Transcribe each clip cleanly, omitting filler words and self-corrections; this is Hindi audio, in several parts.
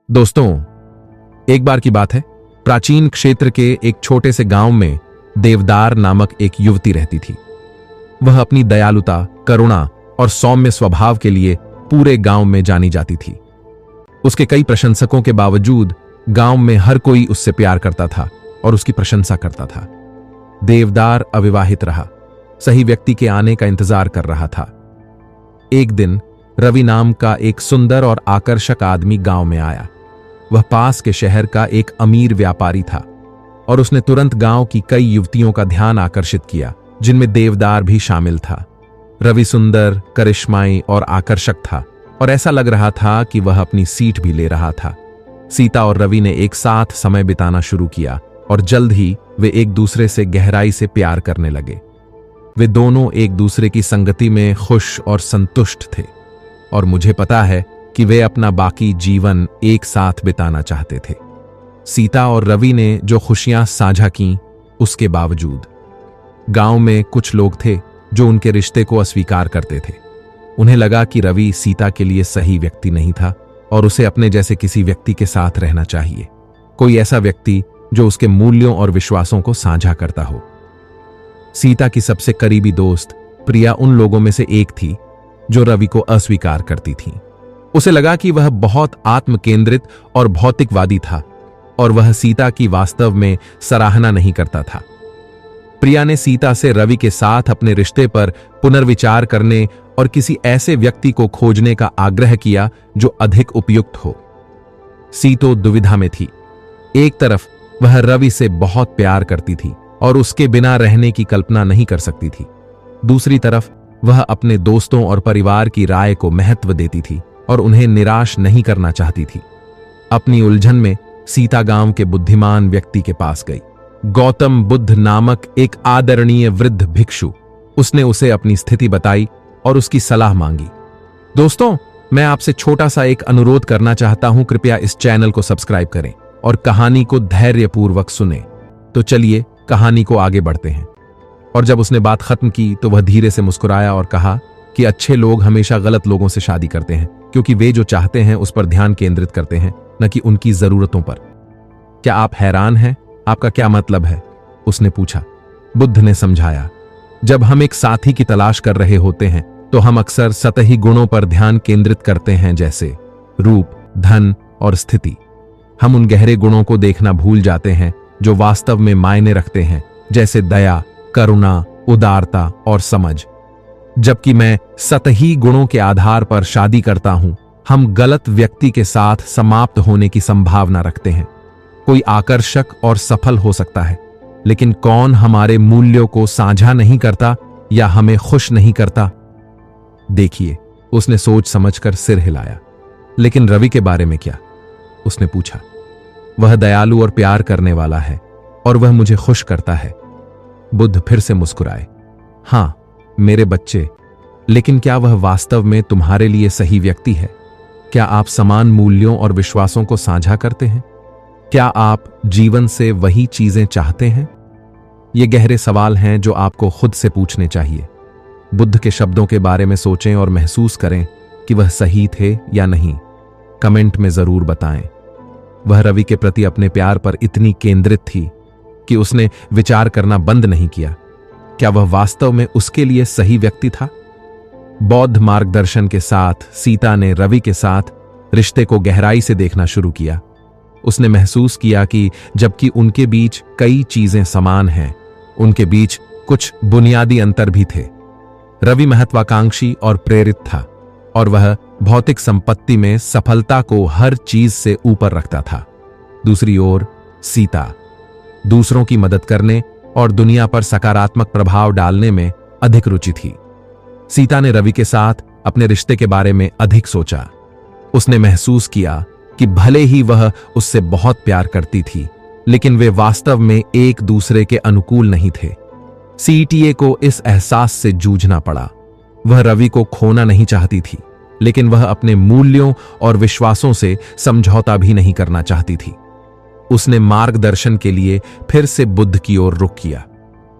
दोस्तों, एक बार की बात है। प्राचीन क्षेत्र के एक छोटे से गांव में देवदार नामक एक युवती रहती थी। वह अपनी दयालुता, करुणा और सौम्य स्वभाव के लिए पूरे गांव में जानी जाती थी। उसके कई प्रशंसकों के बावजूद गांव में हर कोई उससे प्यार करता था और उसकी प्रशंसा करता था। देवदार अविवाहित रहा, सही व्यक्ति के आने का इंतजार कर रहा था। एक दिन रवि नाम का एक सुंदर और आकर्षक आदमी गांव में आया। वह पास के शहर का एक अमीर व्यापारी था और उसने तुरंत गांव की कई युवतियों का ध्यान आकर्षित किया, जिनमें देवदार भी शामिल था। रवि सुंदर, करिश्माई और आकर्षक था और ऐसा लग रहा था कि वह अपनी सीट भी ले रहा था। सीता और रवि ने एक साथ समय बिताना शुरू किया और जल्द ही वे एक दूसरे से गहराई से प्यार करने लगे। वे दोनों एक दूसरे की संगति में खुश और संतुष्ट थे और मुझे पता है कि वे अपना बाकी जीवन एक साथ बिताना चाहते थे। सीता और रवि ने जो खुशियां साझा की, उसके बावजूद गांव में कुछ लोग थे जो उनके रिश्ते को अस्वीकार करते थे। उन्हें लगा कि रवि सीता के लिए सही व्यक्ति नहीं था और उसे अपने जैसे किसी व्यक्ति के साथ रहना चाहिए, कोई ऐसा व्यक्ति जो उसके मूल्यों और विश्वासों को साझा करता हो। सीता की सबसे करीबी दोस्त प्रिया उन लोगों में से एक थी जो रवि को अस्वीकार करती थी। उसे लगा कि वह बहुत आत्मकेंद्रित और भौतिकवादी था और वह सीता की वास्तव में सराहना नहीं करता था। प्रिया ने सीता से रवि के साथ अपने रिश्ते पर पुनर्विचार करने और किसी ऐसे व्यक्ति को खोजने का आग्रह किया जो अधिक उपयुक्त हो। सीतो दुविधा में थी। एक तरफ वह रवि से बहुत प्यार करती थी और उसके बिना रहने की कल्पना नहीं कर सकती थी। दूसरी तरफ वह अपने दोस्तों और परिवार की राय को महत्व देती थी और उन्हें निराश नहीं करना चाहती थी। अपनी उलझन में सीता गांव के बुद्धिमान व्यक्ति के पास गई, गौतम बुद्ध नामक एक आदरणीय वृद्ध भिक्षु। उसने उसे अपनी स्थिति बताई और उसकी सलाह मांगी। दोस्तों, मैं आपसे छोटा सा एक अनुरोध करना चाहता हूं। कृपया इस चैनल को सब्सक्राइब करें और कहानी को धैर्यपूर्वक सुनें। तो चलिए कहानी को आगे बढ़ते हैं। और जब उसने बात खत्म की तो वह धीरे से मुस्कुराया और कहा कि अच्छे लोग हमेशा गलत लोगों से शादी करते हैं, क्योंकि वे जो चाहते हैं उस पर ध्यान केंद्रित करते हैं, न कि उनकी जरूरतों पर। क्या आप हैरान हैं? आपका क्या मतलब है? उसने पूछा। बुद्ध ने समझाया, जब हम एक साथी की तलाश कर रहे होते हैं तो हम अक्सर सतही गुणों पर ध्यान केंद्रित करते हैं, जैसे रूप, धन और स्थिति। हम उन गहरे गुणों को देखना भूल जाते हैं जो वास्तव में मायने रखते हैं, जैसे दया, करुणा, उदारता और समझ। जबकि मैं सतही गुणों के आधार पर शादी करता हूं, हम गलत व्यक्ति के साथ समाप्त होने की संभावना रखते हैं। कोई आकर्षक और सफल हो सकता है, लेकिन कौन हमारे मूल्यों को साझा नहीं करता या हमें खुश नहीं करता? देखिए, उसने सोच समझकर सिर हिलाया। लेकिन रवि के बारे में क्या? उसने पूछा। वह दयालु और प्यार करने वाला है और वह मुझे खुश करता है। बुद्ध फिर से मुस्कुराए। हां, मेरे बच्चे, लेकिन क्या वह वास्तव में तुम्हारे लिए सही व्यक्ति है? क्या आप समान मूल्यों और विश्वासों को साझा करते हैं? क्या आप जीवन से वही चीजें चाहते हैं? ये गहरे सवाल हैं जो आपको खुद से पूछने चाहिए। बुद्ध के शब्दों के बारे में सोचें और महसूस करें कि वह सही थे या नहीं। कमेंट में जरूर बताएं। वह रवि के प्रति अपने प्यार पर इतनी केंद्रित थी कि उसने विचार करना बंद नहीं किया। क्या वह वास्तव में उसके लिए सही व्यक्ति था? बौद्ध मार्गदर्शन के साथ सीता ने रवि के साथ रिश्ते को गहराई से देखना शुरू किया। उसने महसूस किया कि जबकि उनके बीच कई चीजें समान हैं, उनके बीच कुछ बुनियादी अंतर भी थे। रवि महत्वाकांक्षी और प्रेरित था और वह भौतिक संपत्ति में सफलता को हर चीज से ऊपर रखता था। दूसरी ओर सीता दूसरों की मदद करने और दुनिया पर सकारात्मक प्रभाव डालने में अधिक रुचि थी। सीता ने रवि के साथ अपने रिश्ते के बारे में अधिक सोचा। उसने महसूस किया कि भले ही वह उससे बहुत प्यार करती थी, लेकिन वे वास्तव में एक दूसरे के अनुकूल नहीं थे। सीटीए को इस एहसास से जूझना पड़ा। वह रवि को खोना नहीं चाहती थी, लेकिन वह अपने मूल्यों और विश्वासों से समझौता भी नहीं करना चाहती थी। उसने मार्गदर्शन के लिए फिर से बुद्ध की ओर रुख किया।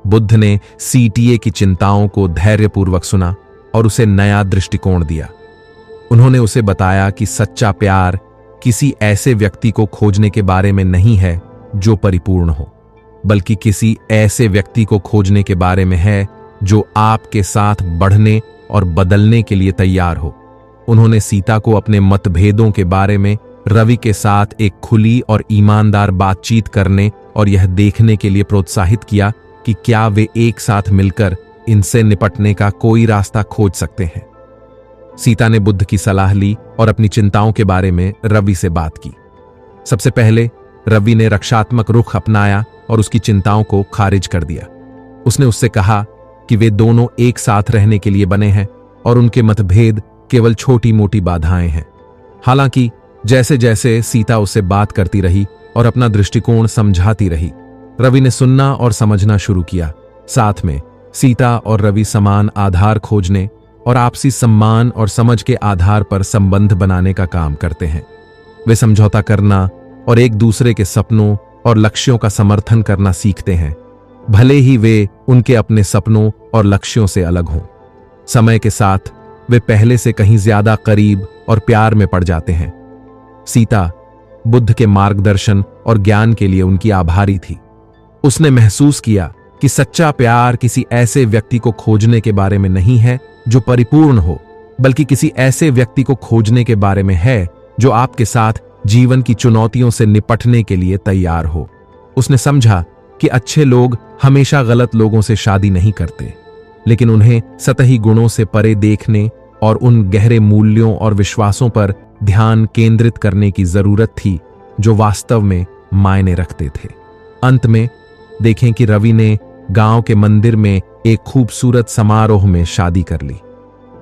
बुद्ध ने सीटीए की चिंताओं को धैर्यपूर्वक सुना और उसे नया दृष्टिकोण दिया। उन्होंने उसे बताया कि सच्चा प्यार किसी ऐसे व्यक्ति को खोजने के बारे में नहीं है जो परिपूर्ण हो, बल्कि किसी ऐसे व्यक्ति को खोजने के बारे में है जो आपके साथ बढ़ने और बदलने के लिए तैयार हो। उन्होंने सीता को अपने मतभेदों के बारे में रवि के साथ एक खुली और ईमानदार बातचीत करने और यह देखने के लिए प्रोत्साहित किया कि क्या वे एक साथ मिलकर इनसे निपटने का कोई रास्ता खोज सकते हैं। सीता ने बुद्ध की सलाह ली और अपनी चिंताओं के बारे में रवि से बात की। सबसे पहले रवि ने रक्षात्मक रुख अपनाया और उसकी चिंताओं को खारिज कर दिया। उसने उससे कहा कि वे दोनों एक साथ रहने के लिए बने हैं और उनके मतभेद केवल छोटी मोटी बाधाएं हैं। हालांकि जैसे जैसे सीता उससे बात करती रही और अपना दृष्टिकोण समझाती रही, रवि ने सुनना और समझना शुरू किया। साथ में सीता और रवि समान आधार खोजने और आपसी सम्मान और समझ के आधार पर संबंध बनाने का काम करते हैं। वे समझौता करना और एक दूसरे के सपनों और लक्ष्यों का समर्थन करना सीखते हैं, भले ही वे उनके अपने सपनों और लक्ष्यों से अलग हों। समय के साथ वे पहले से कहीं ज्यादा करीब और प्यार में पड़ जाते हैं। सीता बुद्ध के मार्गदर्शन और ज्ञान के लिए उनकी आभारी थी। उसने महसूस किया कि सच्चा प्यार किसी ऐसे व्यक्ति को खोजने के बारे में नहीं है जो परिपूर्ण हो, बल्कि किसी ऐसे व्यक्ति को खोजने के बारे में है जो आपके साथ जीवन की चुनौतियों से निपटने के लिए तैयार हो। उसने समझा कि अच्छे लोग हमेशा गलत लोगों से शादी नहीं करते, लेकिन उन्हें सतही गुणों से परे देखने और उन गहरे मूल्यों और विश्वासों पर ध्यान केंद्रित करने की जरूरत थी जो वास्तव में मायने रखते थे। अंत में देखें कि रवि ने गांव के मंदिर में एक खूबसूरत समारोह में शादी कर ली।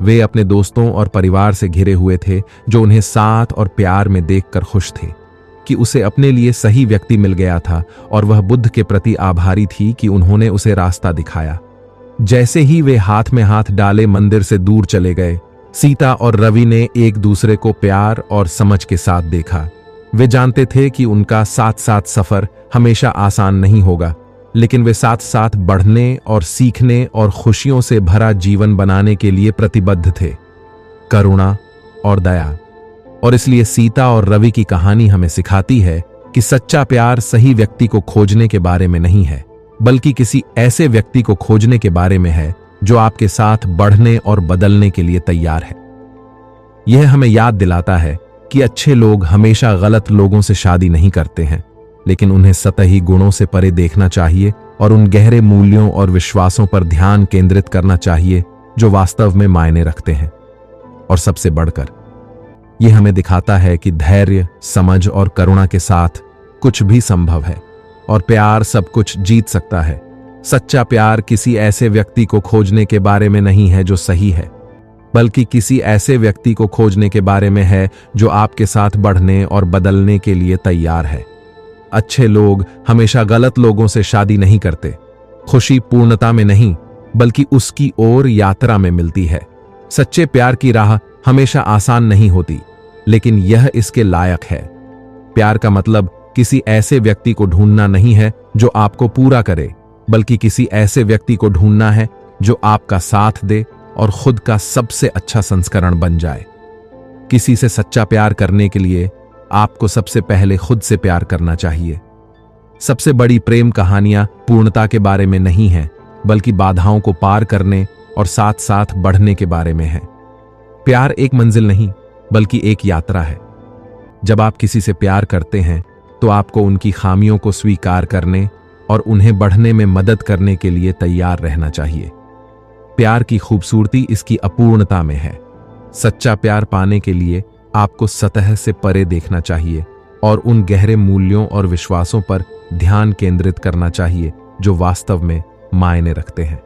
वे अपने दोस्तों और परिवार से घिरे हुए थे जो उन्हें साथ और प्यार में देखकर खुश थे कि उसे अपने लिए सही व्यक्ति मिल गया था, और वह बुद्ध के प्रति आभारी थी कि उन्होंने उसे रास्ता दिखाया। जैसे ही वे हाथ में हाथ डाले मंदिर से दूर चले गए, सीता और रवि ने एक दूसरे को प्यार और समझ के साथ देखा। वे जानते थे कि उनका साथ साथ सफर हमेशा आसान नहीं होगा, लेकिन वे साथ साथ बढ़ने और सीखने और खुशियों से भरा जीवन बनाने के लिए प्रतिबद्ध थे। करुणा और दया। और इसलिए सीता और रवि की कहानी हमें सिखाती है कि सच्चा प्यार सही व्यक्ति को खोजने के बारे में नहीं है, बल्कि किसी ऐसे व्यक्ति को खोजने के बारे में है जो आपके साथ बढ़ने और बदलने के लिए तैयार है। यह हमें याद दिलाता है कि अच्छे लोग हमेशा गलत लोगों से शादी नहीं करते हैं, लेकिन उन्हें सतही गुणों से परे देखना चाहिए और उन गहरे मूल्यों और विश्वासों पर ध्यान केंद्रित करना चाहिए जो वास्तव में मायने रखते हैं। और सबसे बढ़कर यह हमें दिखाता है कि धैर्य, समझ और करुणा के साथ कुछ भी संभव है और प्यार सब कुछ जीत सकता है। सच्चा प्यार किसी ऐसे व्यक्ति को खोजने के बारे में नहीं है जो सही है, बल्कि किसी ऐसे व्यक्ति को खोजने के बारे में है जो आपके साथ बढ़ने और बदलने के लिए तैयार है। अच्छे लोग हमेशा गलत लोगों से शादी नहीं करते। खुशी पूर्णता में नहीं, बल्कि उसकी ओर यात्रा में मिलती है। सच्चे प्यार की राह हमेशा आसान नहीं होती, लेकिन यह इसके लायक है। प्यार का मतलब किसी ऐसे व्यक्ति को ढूंढना नहीं है जो आपको पूरा करे, बल्कि किसी ऐसे व्यक्ति को ढूंढना है जो आपका साथ दे और खुद का सबसे अच्छा संस्करण बन जाए। किसी से सच्चा प्यार करने के लिए आपको सबसे पहले खुद से प्यार करना चाहिए। सबसे बड़ी प्रेम कहानियां पूर्णता के बारे में नहीं हैं, बल्कि बाधाओं को पार करने और साथ साथ बढ़ने के बारे में है। प्यार एक मंजिल नहीं, बल्कि एक यात्रा है। जब आप किसी से प्यार करते हैं तो आपको उनकी खामियों को स्वीकार करने और उन्हें बढ़ने में मदद करने के लिए तैयार रहना चाहिए। प्यार की खूबसूरती इसकी अपूर्णता में है। सच्चा प्यार पाने के लिए आपको सतह से परे देखना चाहिए और उन गहरे मूल्यों और विश्वासों पर ध्यान केंद्रित करना चाहिए जो वास्तव में मायने रखते हैं।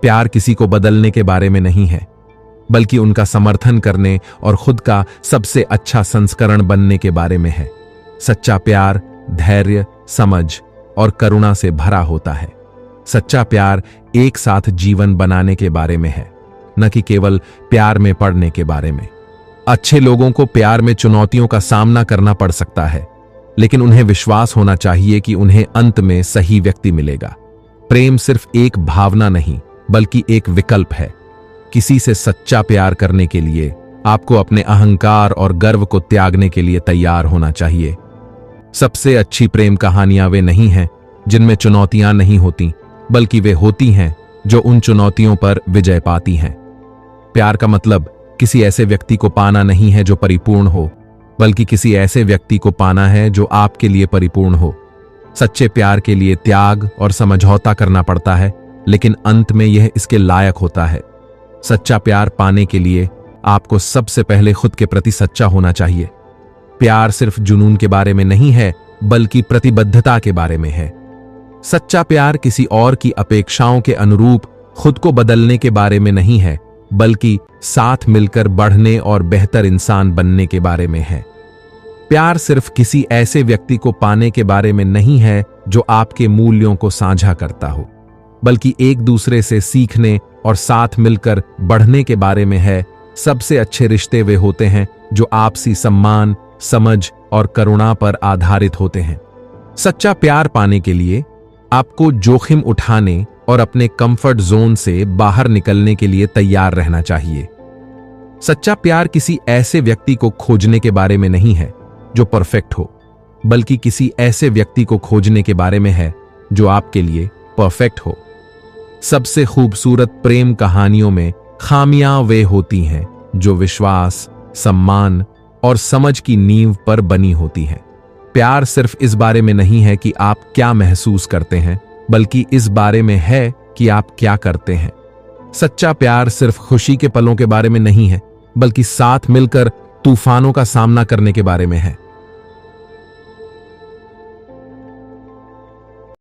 प्यार किसी को बदलने के बारे में नहीं है, बल्कि उनका समर्थन करने और खुद का सबसे अच्छा संस्करण बनने के बारे में है। सच्चा प्यार धैर्य, समझ और करुणा से भरा होता है। सच्चा प्यार एक साथ जीवन बनाने के बारे में है, न कि केवल प्यार में पड़ने के बारे में। अच्छे लोगों को प्यार में चुनौतियों का सामना करना पड़ सकता है, लेकिन उन्हें विश्वास होना चाहिए कि उन्हें अंत में सही व्यक्ति मिलेगा। प्रेम सिर्फ एक भावना नहीं, बल्कि एक विकल्प है। किसी से सच्चा प्यार करने के लिए आपको अपने अहंकार और गर्व को त्यागने के लिए तैयार होना चाहिए। सबसे अच्छी प्रेम कहानियां वे नहीं हैं जिनमें चुनौतियां नहीं होती, बल्कि वे होती हैं जो उन चुनौतियों पर विजय पाती हैं। प्यार का मतलब किसी ऐसे व्यक्ति को पाना नहीं है जो परिपूर्ण हो, बल्कि किसी ऐसे व्यक्ति को पाना है जो आपके लिए परिपूर्ण हो। सच्चे प्यार के लिए त्याग और समझौता करना पड़ता है, लेकिन अंत में यह इसके लायक होता है। सच्चा प्यार पाने के लिए आपको सबसे पहले खुद के प्रति सच्चा होना चाहिए। प्यार सिर्फ जुनून के बारे में नहीं है, बल्कि प्रतिबद्धता के बारे में है। सच्चा प्यार किसी और की अपेक्षाओं के अनुरूप खुद को बदलने के बारे में नहीं है, बल्कि साथ मिलकर बढ़ने और बेहतर इंसान बनने के बारे में है। प्यार सिर्फ किसी ऐसे व्यक्ति को पाने के बारे में नहीं है जो आपके मूल्यों को साझा करता हो, बल्कि एक दूसरे से सीखने और साथ मिलकर बढ़ने के बारे में है। सबसे अच्छे रिश्ते वे होते हैं जो आपसी सम्मान, समझ और करुणा पर आधारित होते हैं। सच्चा प्यार पाने के लिए आपको जोखिम उठाने और अपने कंफर्ट जोन से बाहर निकलने के लिए तैयार रहना चाहिए। सच्चा प्यार किसी ऐसे व्यक्ति को खोजने के बारे में नहीं है जो परफेक्ट हो, बल्कि किसी ऐसे व्यक्ति को खोजने के बारे में है जो आपके लिए परफेक्ट हो। सबसे खूबसूरत प्रेम कहानियों में खामियां वे होती हैं जो विश्वास, सम्मान और समझ की नींव पर बनी होती हैं। प्यार सिर्फ इस बारे में नहीं है कि आप क्या महसूस करते हैं, बल्कि इस बारे में है कि आप क्या करते हैं। सच्चा प्यार सिर्फ खुशी के पलों के बारे में नहीं है, बल्कि साथ मिलकर तूफानों का सामना करने के बारे में है।